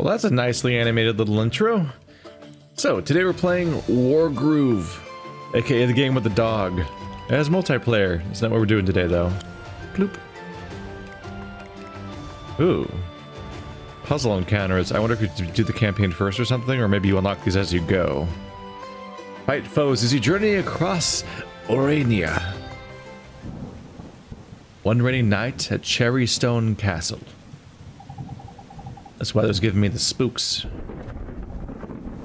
Well, that's a nicely animated little intro. So, today we're playing Wargroove, aka the game with the dog. It has multiplayer. That's not what we're doing today, though. Bloop. Ooh. Puzzle encounters. I wonder if you do the campaign first or something, or maybe you unlock these as you go. Fight foes as you journey across Orania. One rainy night at Cherrystone Castle. This weather's giving me the spooks.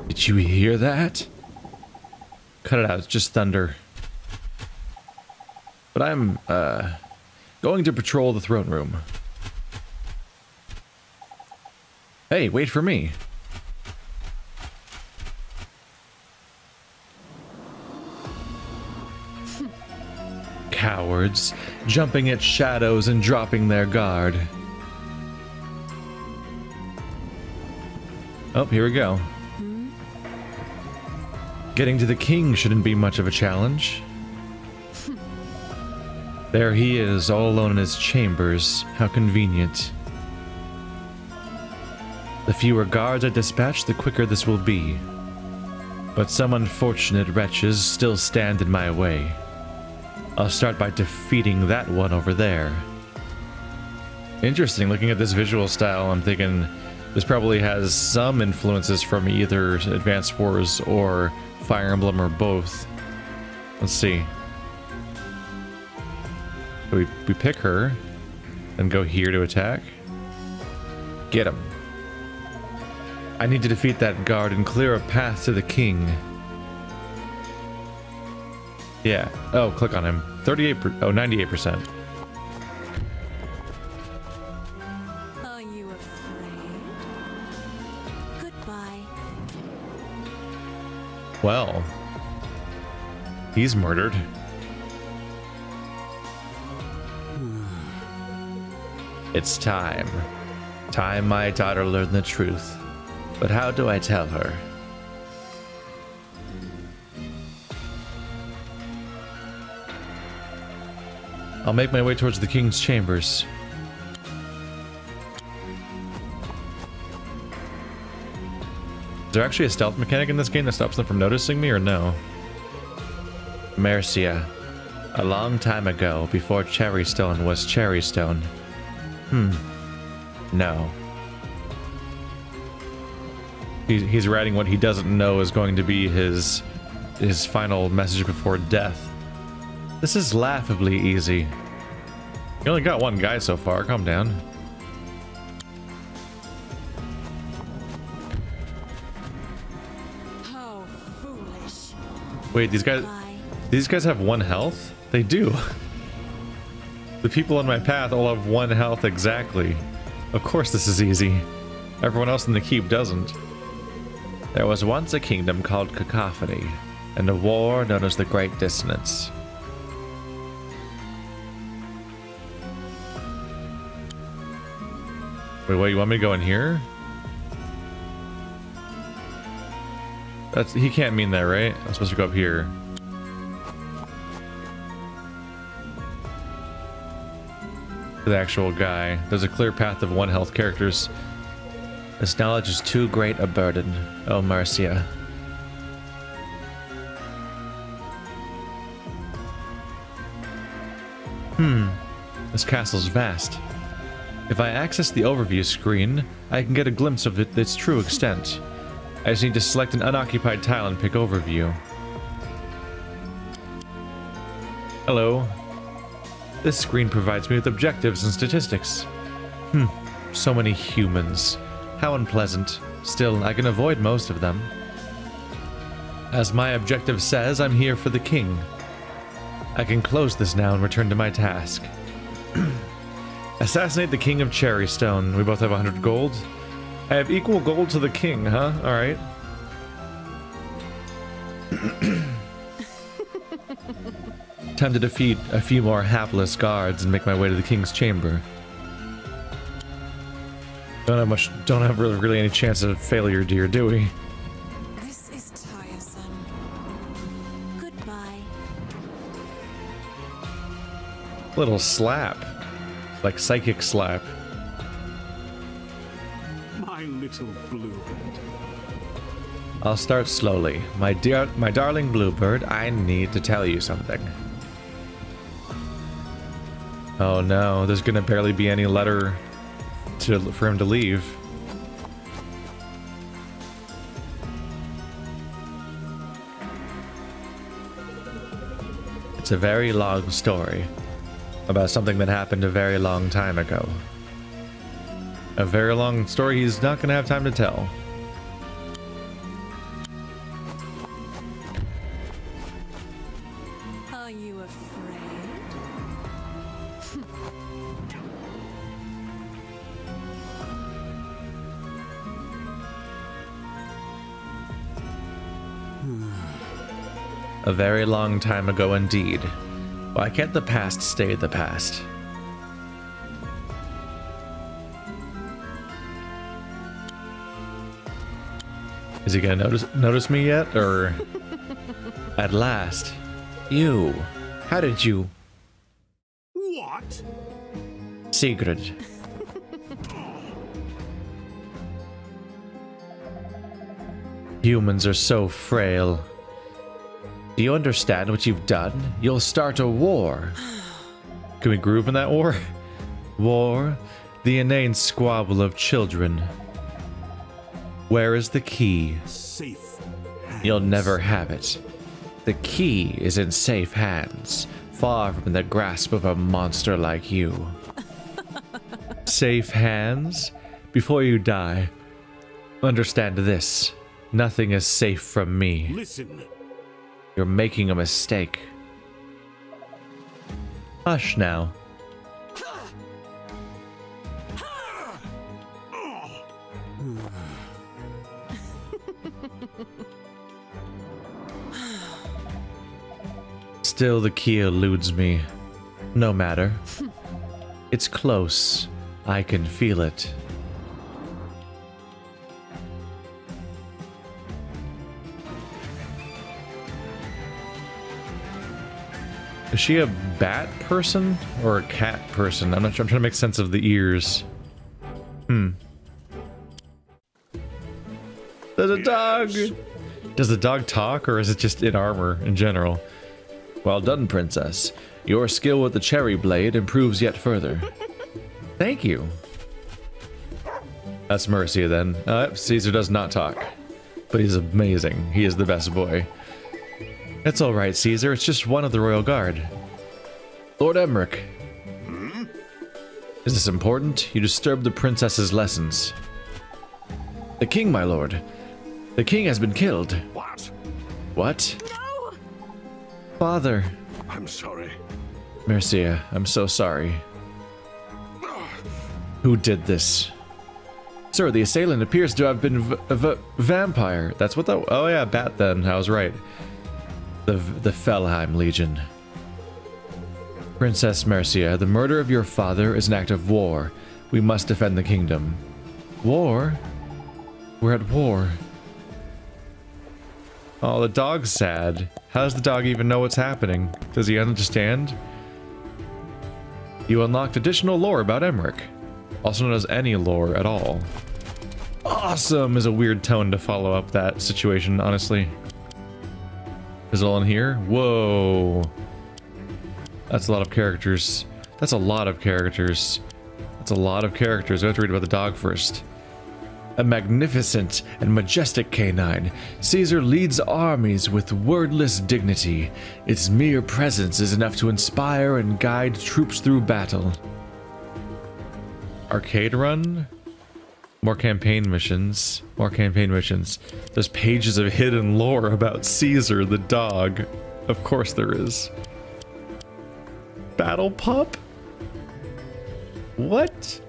Did you hear that? Cut it out, it's just thunder. But I'm, going to patrol the throne room. Hey, wait for me. Cowards, jumping at shadows and dropping their guard. Oh, here we go. Getting to the king shouldn't be much of a challenge. There he is, all alone in his chambers. How convenient. The fewer guards I dispatch, the quicker this will be. But some unfortunate wretches still stand in my way. I'll start by defeating that one over there. Interesting, looking at this visual style, I'm thinking this probably has some influences from either Advanced Wars or Fire Emblem or both. Let's see. We pick her, then go here to attack. Get him. I need to defeat that guard and clear a path to the king. Yeah. Oh, click on him. 98%. Are you afraid? Goodbye. Well, he's murdered. It's time. Time my daughter learned the truth. But how do I tell her? I'll make my way towards the king's chambers. Is there actually a stealth mechanic in this game that stops them from noticing me, or no? Mercia. A long time ago, before Cherrystone was Cherrystone. No. He's writing what he doesn't know is going to be his final message before death. This is laughably easy. You only got one guy so far, calm down. How foolish. Wait, these guys have one health? They do. The people on my path all have one health exactly. Of course this is easy. Everyone else in the keep doesn't. There was once a kingdom called Cacophony, and a war known as the Great Dissonance. Wait, what, you want me to go in here? He can't mean that, right? I'm supposed to go up here. The actual guy. There's a clear path of one health characters. This knowledge is too great a burden, O Mercia. This castle's vast. If I access the overview screen, I can get a glimpse of its true extent. I just need to select an unoccupied tile and pick overview. Hello. This screen provides me with objectives and statistics. So many humans. How unpleasant. Still, I can avoid most of them. As my objective says, I'm here for the king. I can close this now and return to my task. Assassinate the King of Cherrystone. We both have 100 gold. I have equal gold to the king, huh? Alright. Time to defeat a few more hapless guards and make my way to the king's chamber. Don't have really any chance of failure, dear, do we? This is tiresome. Goodbye. Little slap. Like psychic slap. My little bluebird. I'll start slowly. My darling bluebird, I need to tell you something. Oh no, there's gonna barely be any letter for him to leave. It's a very long story about something that happened a very long time ago. A very long story he's not gonna have time to tell. Are you afraid? A very long time ago indeed. Why can't the past stay the past? Is he gonna notice me yet, or at last? You, how did you? What? Sigrid. Humans are so frail. Do you understand what you've done? You'll start a war. Can we groove in that war? War? The inane squabble of children. Where is the key? Safe hands. You'll never have it. The key is in safe hands, far from the grasp of a monster like you. Safe hands? Before you die, understand this. Nothing is safe from me. Listen. You're making a mistake. Hush now. Still, the key eludes me. No matter. It's close. I can feel it. Is she a bat person or a cat person? I'm not sure. I'm trying to make sense of the ears. There's a dog! Does the dog talk, or is it just in armor in general? Well done, princess. Your skill with the cherry blade improves yet further. Thank you. That's Mercia then. Caesar does not talk. But he's amazing. He is the best boy. It's alright, Caesar. It's just one of the royal guard. Lord Emmerich. Is this important? You disturbed the princess's lessons. The king, my lord. The king has been killed. What? What? No! Father. I'm sorry. Mercia, I'm so sorry. Who did this? Sir, the assailant appears to have been a vampire. That's what the... Oh yeah, bat then. I was right. The Felheim Legion. Princess Mercia, the murder of your father is an act of war. We must defend the kingdom. War? We're at war. Oh, the dog's sad. How does the dog even know what's happening? Does he understand? You unlocked additional lore about Emmerich. Also known as any lore at all. Awesome is a weird tone to follow up that situation, honestly. Is it all in here? Whoa. That's a lot of characters. That's a lot of characters. That's a lot of characters. I have to read about the dog first. A magnificent and majestic canine, Caesar leads armies with wordless dignity. Its mere presence is enough to inspire and guide troops through battle. Arcade run? More campaign missions. More campaign missions. There's pages of hidden lore about Caesar the dog. Of course there is. Battlepup? What?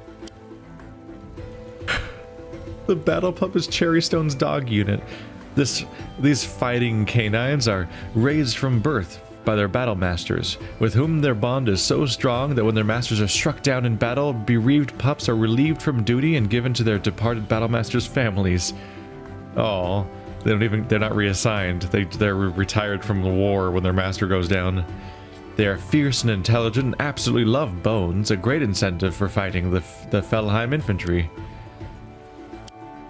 The Battlepup is Cherrystone's dog unit. These fighting canines are raised from birth by their battle masters, with whom their bond is so strong that when their masters are struck down in battle, bereaved pups are relieved from duty and given to their departed battle masters' families. Oh, they're not reassigned. They're retired from the war when their master goes down. They are fierce and intelligent and absolutely love bones, a great incentive for fighting the Felheim infantry.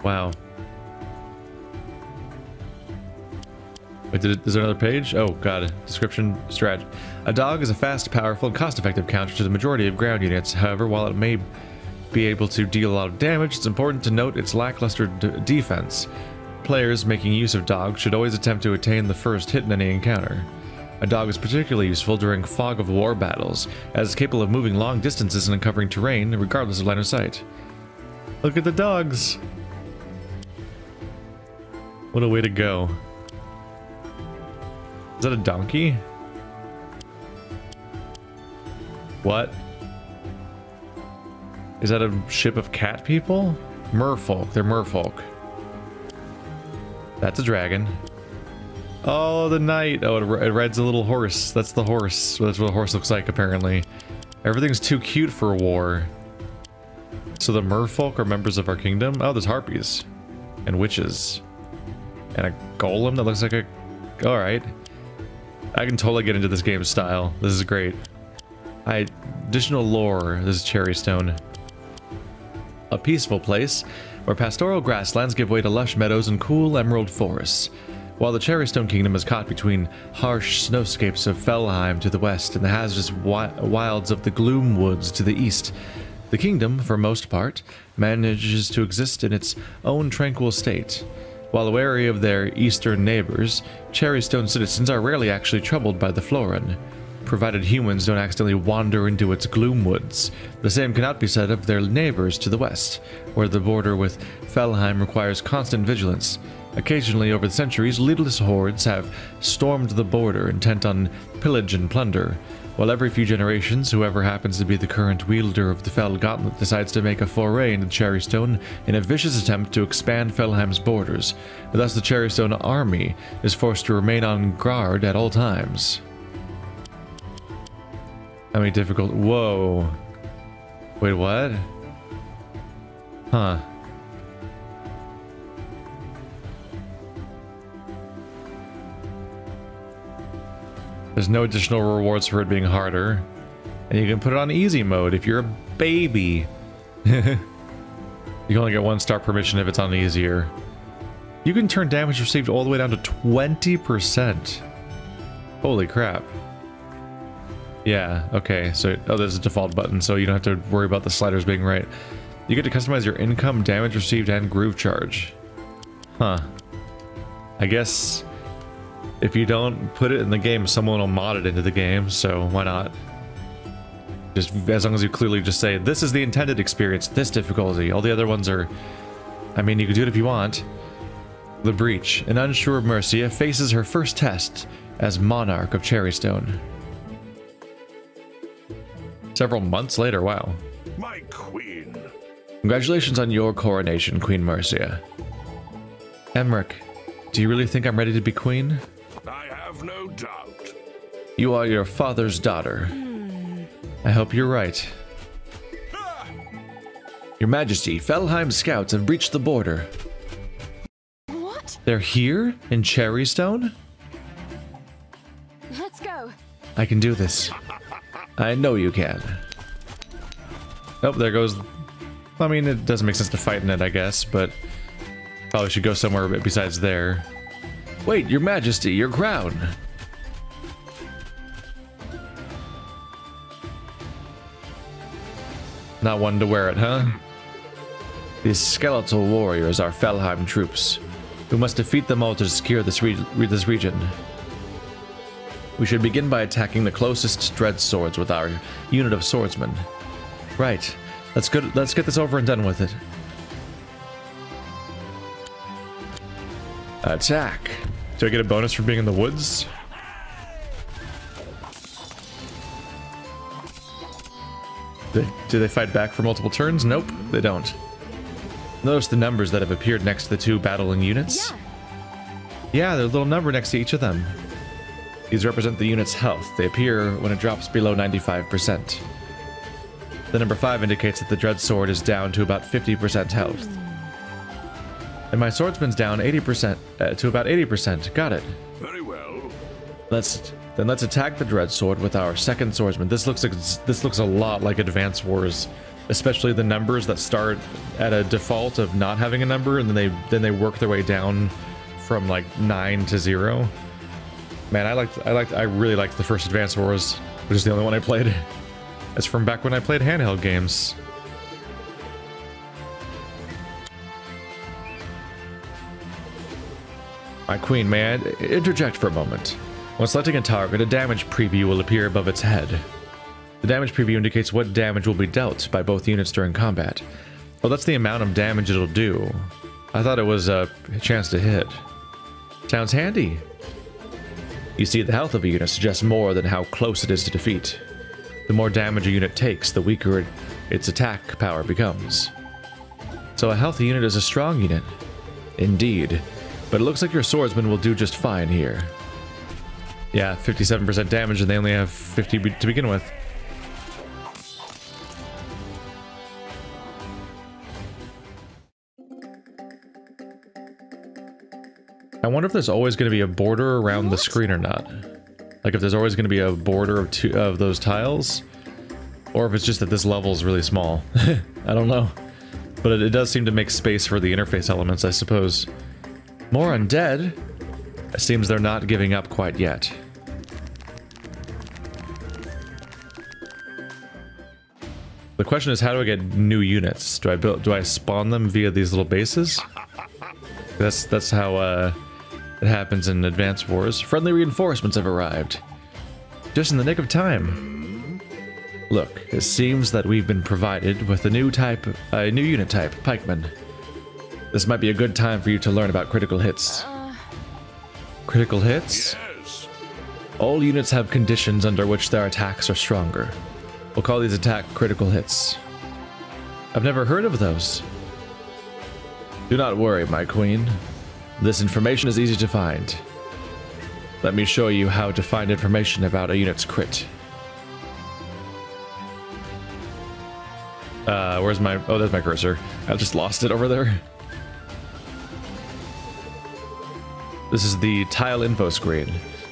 Wow. Wait, is there another page? Oh, god. Description strategy. A dog is a fast, powerful, and cost-effective counter to the majority of ground units. However, while it may be able to deal a lot of damage, it's important to note its lackluster defense. Players making use of dogs should always attempt to attain the first hit in any encounter. A dog is particularly useful during fog of war battles, as it's capable of moving long distances and uncovering terrain, regardless of line of sight. Look at the dogs! What a way to go. Is that a donkey? What? Is that a ship of cat people? Merfolk. They're merfolk. That's a dragon. Oh, the knight. Oh, it rides a little horse. That's the horse. That's what a horse looks like, apparently. Everything's too cute for a war. So the merfolk are members of our kingdom? Oh, there's harpies. And witches. And a golem that looks like a... Alright. I can totally get into this game's style. This is great. Additional lore. This is Cherrystone. A peaceful place where pastoral grasslands give way to lush meadows and cool emerald forests. While the Cherrystone Kingdom is caught between harsh snowscapes of Felheim to the west and the hazardous wilds of the Gloom Woods to the east, the kingdom, for most part, manages to exist in its own tranquil state. While wary of their eastern neighbors, Cherrystone citizens are rarely actually troubled by the Floran, provided humans don't accidentally wander into its gloom woods. The same cannot be said of their neighbors to the west, where the border with Felheim requires constant vigilance. Occasionally, over the centuries, leaderless hordes have stormed the border, intent on pillage and plunder, while every few generations, whoever happens to be the current wielder of the Fel Gauntlet decides to make a foray into Cherrystone in a vicious attempt to expand Felheim's borders. Thus, the Cherrystone army is forced to remain on guard at all times. How many difficult... Whoa. Wait, what? Huh. There's no additional rewards for it being harder. And you can put it on easy mode if you're a baby. You can only get 1 star permission if it's on easier. You can turn damage received all the way down to 20%. Holy crap. Yeah, okay, so... Oh, there's a default button, so you don't have to worry about the sliders being right. You get to customize your income, damage received, and groove charge. Huh. I guess... if you don't put it in the game, someone will mod it into the game, so why not? Just as long as you clearly just say, this is the intended experience, this difficulty. All the other ones are... I mean, you can do it if you want. The Breach. An unsure Mercia faces her first test as Monarch of Cherrystone. Several months later, wow. My queen. Congratulations on your coronation, Queen Mercia. Emmerich, do you really think I'm ready to be queen? I have no doubt. You are your father's daughter. I hope you're right. Your Majesty, Felheim scouts have breached the border. What? They're here? In Cherrystone? Let's go. I can do this. I know you can. Oh, there goes... I mean, it doesn't make sense to fight in it, I guess, but... probably should go somewhere besides there. Wait, your Majesty, your crown! Not one to wear it, huh? These skeletal warriors are Felheim troops. We must defeat them all to secure this region. We should begin by attacking the closest dread swords with our unit of swordsmen. Right. Let's get this over and done with it. Attack. Do I get a bonus for being in the woods? Do they fight back for multiple turns? Nope, they don't. Notice the numbers that have appeared next to the 2 battling units? Yeah, there's a little number next to each of them. These represent the unit's health. They appear when it drops below 95%. The number 5 indicates that the dread sword is down to about 50% health. And my swordsman's down 80% to about 80%. Got it. Very well. Let's attack the dread sword with our second swordsman. This looks a lot like Advance Wars especially the numbers that start at a default of not having a number, and then they work their way down from like 9 to 0. Man, I really liked the first Advance Wars, which is the only one I played. It's from back when I played handheld games. My queen, may I interject for a moment? When selecting a target, a damage preview will appear above its head. The damage preview indicates what damage will be dealt by both units during combat. Oh, that's the amount of damage it'll do. I thought it was a chance to hit. Sounds handy. You see, the health of a unit suggests more than how close it is to defeat. The more damage a unit takes, the weaker its attack power becomes. So a healthy unit is a strong unit. Indeed. But it looks like your swordsman will do just fine here. Yeah, 57% damage, and they only have 50 to begin with. I wonder if there's always going to be a border around the screen or not. Like if there's always going to be a border of two of those tiles, or if it's just that this level is really small. I don't know. But it does seem to make space for the interface elements, I suppose. More undead? It seems they're not giving up quite yet. The question is, how do I get new units? Do I spawn them via these little bases? That's how it happens in Advance Wars. Friendly reinforcements have arrived. Just in the nick of time. Look, it seems that we've been provided with a new unit type, Pikemen. This might be a good time for you to learn about critical hits. Critical hits? Yes. All units have conditions under which their attacks are stronger. We'll call these attack critical hits. I've never heard of those. Do not worry, my queen. This information is easy to find. Let me show you how to find information about a unit's crit. Where's my... Oh, there's my cursor. I just lost it over there. This is the tile info screen.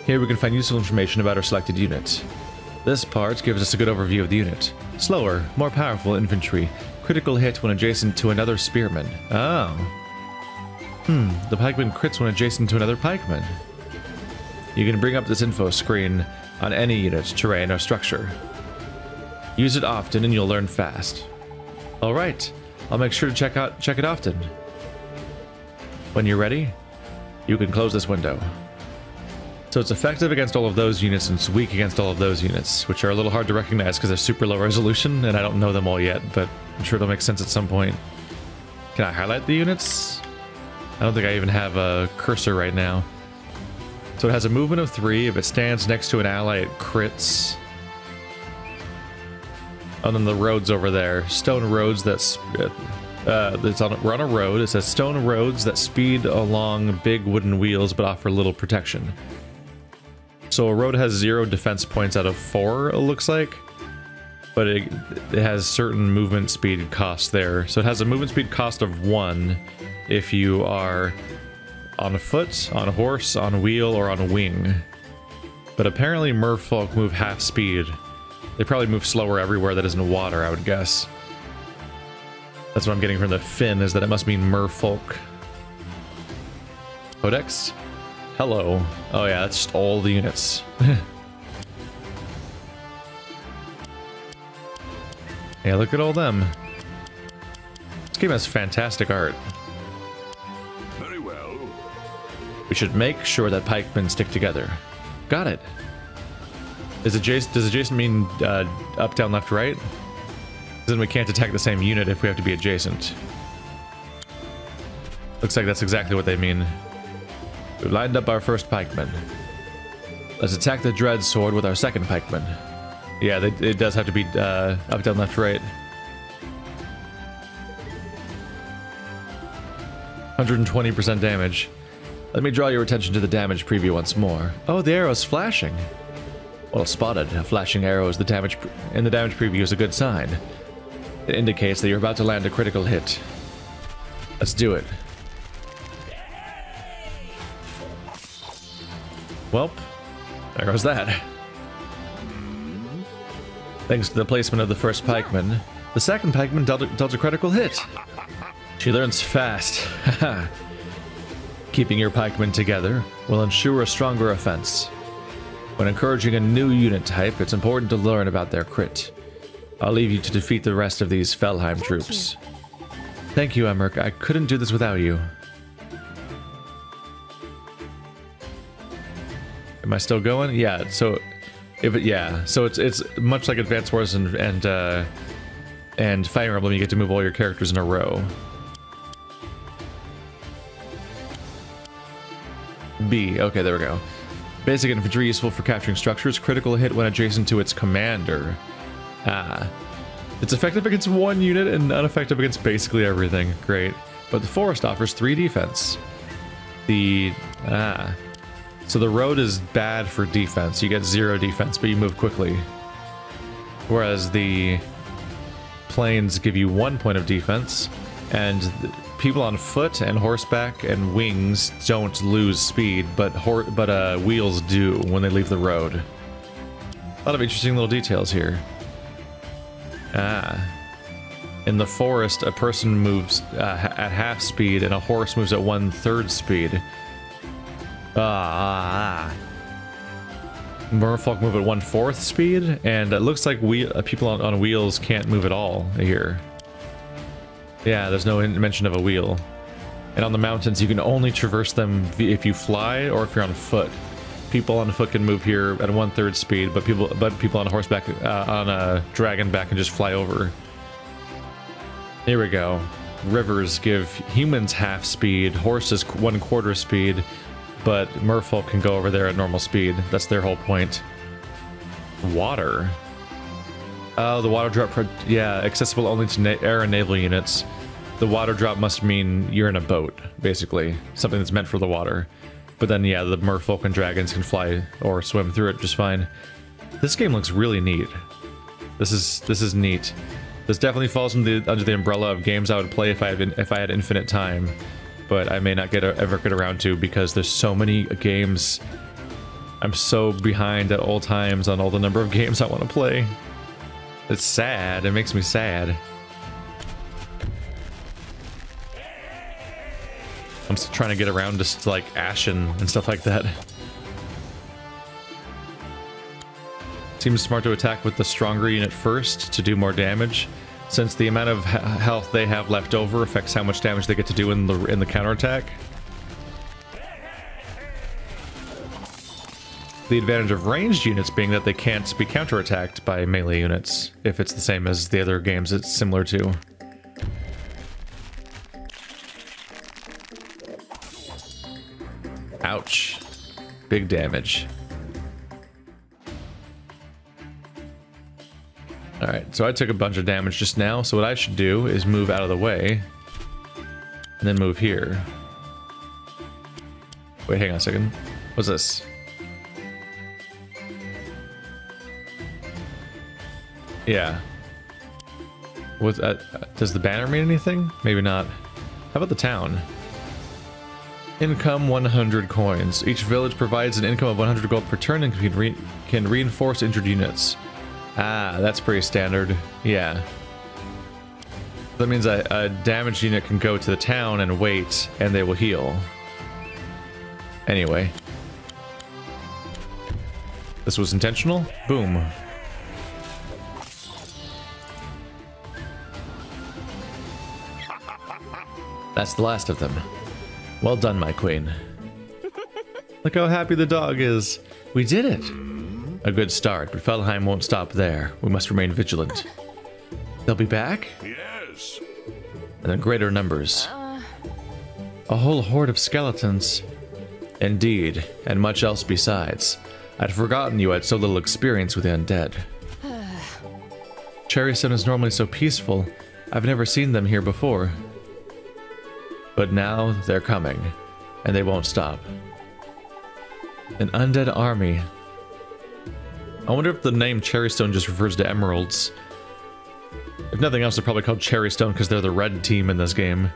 Here we can find useful information about our selected unit. This part gives us a good overview of the unit. Slower, more powerful infantry. Critical hit when adjacent to another spearman. Oh. The pikeman crits when adjacent to another pikeman. You can bring up this info screen on any unit, terrain, or structure. Use it often and you'll learn fast. Alright, I'll make sure to check it often. When you're ready, you can close this window. So it's effective against all of those units and it's weak against all of those units, which are a little hard to recognize because they're super low resolution and I don't know them all yet, but I'm sure it'll make sense at some point. Can I highlight the units? I don't think I even have a cursor right now. So it has a movement of 3. If it stands next to an ally, it crits. And then the roads over there. Stone roads that's... we're on a road. It says stone roads that speed along big wooden wheels but offer little protection. So a road has 0 defense points out of 4, it looks like. But it has certain movement speed costs there. So it has a movement speed cost of 1 if you are on foot, on a horse, on a wheel, or on a wing. But apparently merfolk move half speed. They probably move slower everywhere that isn't water, I would guess. That's what I'm getting from the fin, is that it must mean merfolk. Codex? Hello. Oh yeah, that's just all the units. Yeah, look at all them. This game has fantastic art. Very well. We should make sure that pikemen stick together. Got it. Does adjacent mean up, down, left, right? Then we can't attack the same unit if we have to be adjacent. Looks like that's exactly what they mean. We've lined up our first pikeman. Let's attack the dread sword with our second pikeman. Yeah, it does have to be up, down, left, right. 120% damage. Let me draw your attention to the damage preview once more. Oh, the arrow's flashing. Well spotted. A flashing arrow is in the damage preview is a good sign. It indicates that you're about to land a critical hit. Let's do it. Welp, there goes that. Thanks to the placement of the first pikeman, The second pikeman dealt a critical hit. She learns fast. Keeping your pikemen together will ensure a stronger offense. When encouraging a new unit type, it's important to learn about their crit. I'll leave you to defeat the rest of these Felheim troops. Thank you, Emmerich. I couldn't do this without you. Am I still going? Yeah. So, so it's much like Advance Wars and Fire Emblem. You get to move all your characters in a row. B. Okay, there we go. Basic infantry useful for capturing structures. Critical hit when adjacent to its commander. Ah. It's effective against one unit and ineffective against basically everything. Great. But the forest offers 3 defense. So the road is bad for defense. You get 0 defense, but you move quickly. Whereas the plains give you 1 point of defense, and people on foot and horseback and wings don't lose speed, but wheels do when they leave the road. A lot of interesting little details here. In the forest, a person moves at half speed, and a horse moves at 1/3 speed. Merfolk move at 1/4 speed, and it looks like people on wheels can't move at all here. Yeah, there's no mention of a wheel. And on the mountains, you can only traverse them if you fly or if you're on foot. People on foot can move here at 1/3 speed, but people on horseback, on a dragon back, can just fly over. Here we go. Rivers give humans half speed, horses 1/4 speed, but merfolk can go over there at normal speed. That's their whole point. Water. Oh, the water drop, yeah, accessible only to air and naval units. The water drop must mean you're in a boat, basically. Something that's meant for the water. But then, yeah, the merfolk and dragons can fly or swim through it just fine. This game looks really neat. This is neat. This definitely falls under the umbrella of games I would play if I had infinite time. But I may not ever get around to, because there's so many games. I'm so behind at all times on all the number of games I want to play. It's sad. It makes me sad. I'm still trying to get around to like Ashen and stuff like that. Seems smart to attack with the stronger unit first to do more damage, since the amount of health they have left over affects how much damage they get to do in the counterattack. The advantage of ranged units being that they can't be counterattacked by melee units if it's the same as the other games it's similar to. Ouch. Big damage. Alright, so I took a bunch of damage just now, so what I should do is move out of the way, and then move here. Wait, hang on a second. What's this? Yeah. What's does the banner mean anything? Maybe not. How about the town? Income 100 coins. Each village provides an income of 100 gold per turn and can reinforce injured units. Ah, that's pretty standard. Yeah. That means a damaged unit can go to the town and wait, and they will heal. Anyway. This was intentional? Boom. That's the last of them. Well done, my queen. Look how happy the dog is. We did it. A good start, but Felheim won't stop there. We must remain vigilant. They'll be back? Yes. And in greater numbers. A whole horde of skeletons. Indeed, and much else besides. I'd forgotten you had so little experience with the undead. Cherrystone is normally so peaceful. I've never seen them here before. But now they're coming, and they won't stop. An undead army. I wonder if the name Cherrystone just refers to emeralds. If nothing else, they're probably called Cherrystone because they're the red team in this game.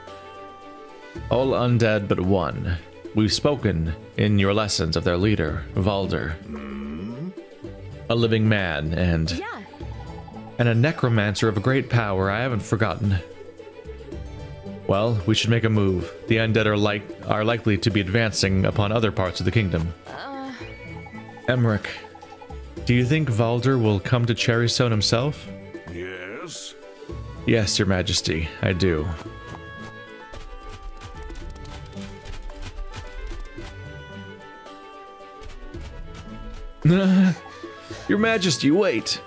All undead but one. We've spoken in your lessons of their leader, Valder. A living man, and... Yeah. And a necromancer of great power, I haven't forgotten. Well, we should make a move. The undead are likely to be advancing upon other parts of the kingdom. Emmerich, do you think Valder will come to Cherrystone himself? Yes? Yes, Your Majesty, I do. Your Majesty, wait!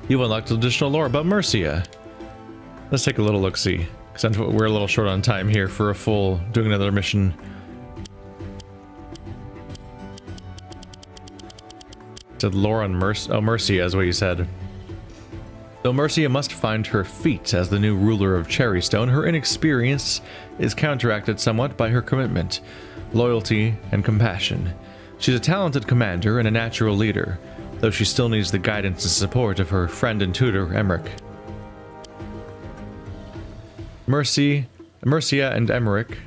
You unlocked additional lore about Mercia. Let's take a little look-see, because we're a little short on time here for a full doing another mission. Said lore on Mercia is what you said. Though Mercia must find her feet as the new ruler of Cherrystone, her inexperience is counteracted somewhat by her commitment, loyalty, and compassion. She's a talented commander and a natural leader, though she still needs the guidance and support of her friend and tutor, Emmerich. Mercia and Emmerich.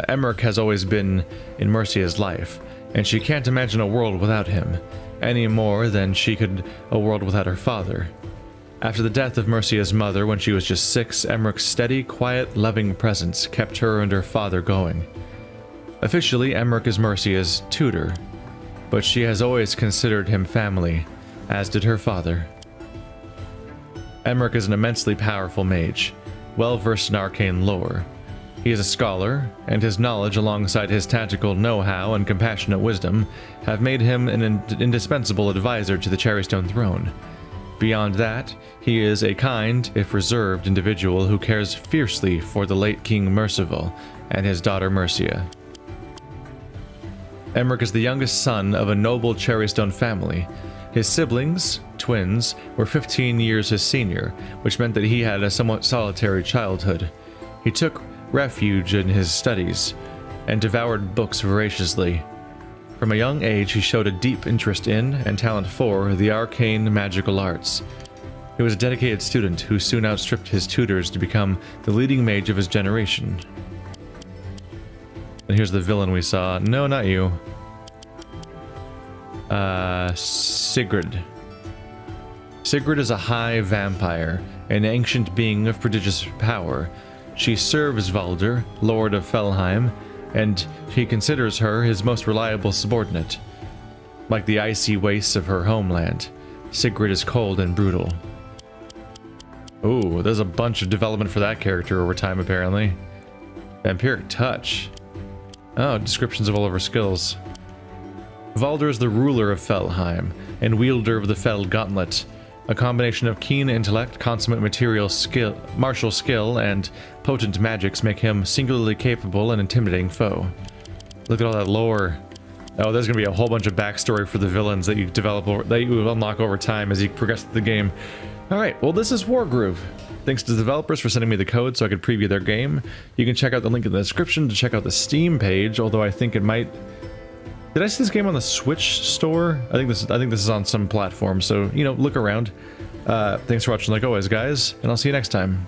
Emmerich has always been in Mercia's life, and she can't imagine a world without him, any more than she could a world without her father. After the death of Mercia's mother when she was just 6, Emmerich's steady, quiet, loving presence kept her and her father going. Officially, Emmerich is Mercia's tutor, but she has always considered him family, as did her father. Emmerich is an immensely powerful mage, well-versed in arcane lore. He is a scholar, and his knowledge alongside his tactical know-how and compassionate wisdom have made him an indispensable advisor to the Cherrystone throne. Beyond that, he is a kind, if reserved, individual who cares fiercely for the late King Merciful and his daughter Mercia. Emmerich is the youngest son of a noble Cherrystone family. His siblings, twins, were 15 years his senior, which meant that he had a somewhat solitary childhood. He took refuge in his studies and devoured books voraciously. From a young age, he showed a deep interest in and talent for the arcane magical arts. He was a dedicated student who soon outstripped his tutors to become the leading mage of his generation. And here's the villain we saw. No, not you. Sigrid. Sigrid is a high vampire, an ancient being of prodigious power. She serves Valder, Lord of Felheim, and he considers her his most reliable subordinate. Like the icy wastes of her homeland, Sigrid is cold and brutal. Ooh, there's a bunch of development for that character over time, apparently. Vampiric touch. Oh, descriptions of all of her skills. Valder is the ruler of Felheim, and wielder of the Fel Gauntlet. A combination of keen intellect, consummate martial skill, and potent magics make him singularly capable and intimidating foe. Look at all that lore. Oh, there's gonna be a whole bunch of backstory for the villains that you that you unlock over time as you progress through the game. Alright, well this is Wargroove. Thanks to the developers for sending me the code so I could preview their game. You can check out the link in the description to check out the Steam page, although I think it might... Did I see this game on the Switch store? I think this is on some platform, so, you know, look around. Thanks for watching like always, guys, and I'll see you next time.